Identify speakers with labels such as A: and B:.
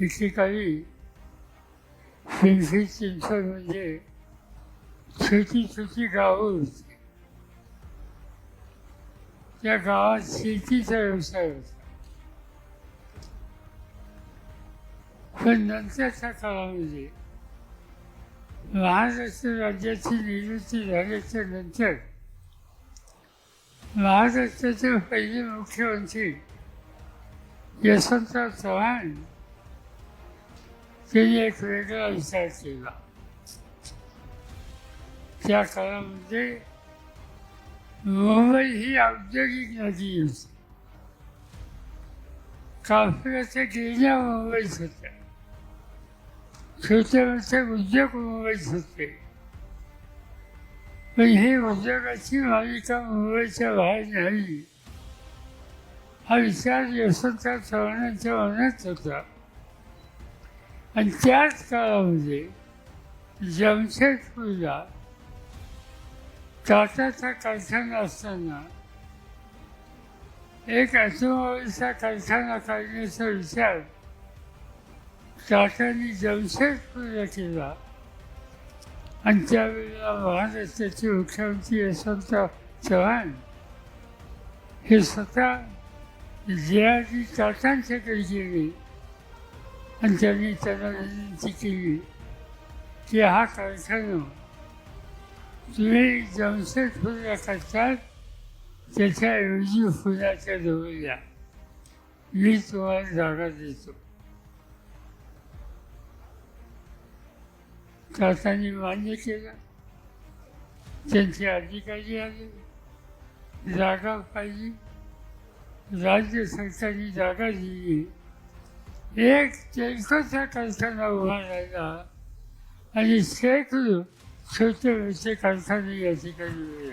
A: एकेकाळी पिंपरी चिंचवडमध्ये छोटी छोटी गावं होती. त्या गावात शेतीचा व्यवसाय होता. पण नंतरच्या काळामध्ये महाराष्ट्र राज्याची निर्मिती झाल्याच्या नंतर महाराष्ट्राचे पहिले मुख्यमंत्री यशवंतराव चव्हाण त्यांनी एक वेगळा विचार केला. त्या काळामध्ये मुंबई ही औद्योगिक नदी होती. कापडाच्या गिरण्या मुंबईत होत्या. छोटे मोठे उद्योग मुंबईत होते. पण ही उद्योगाची मालिका मुंबईच्या बाहेर नाही हा विचार यशवंतराव चव्हाणांच्या मनात होता. आणि त्याच काळामध्ये जमशेदपूरला टाटाचा कारखाना असताना एक ऑटोमोबाईलचा कारखाना काढण्याचा विचार टाटांनी जमशेदपूरला केला. आणि त्यावेळेला महाराष्ट्राचे मुख्यमंत्री यशवंतराव चव्हाण हे स्वतः जे.आर.डी. टाटांच्याकडे गेले आणि त्यांनी त्यांना विनंती केली की हा कारखाना तुम्ही जमशेदपूरला करतात त्याच्याऐवजी पुण्याच्या जवळ या, मी तुम्हाला जागा देतो. टाटांनी मान्य केलं. त्यांचे अधिकारी आले, जागा पाहिली, राज्य सरकारने जागा दिली. एक टेल्कोचा कारखाना उभा राहिला आणि शेकडो छोटे मोठे कारखाने या ठिकाणी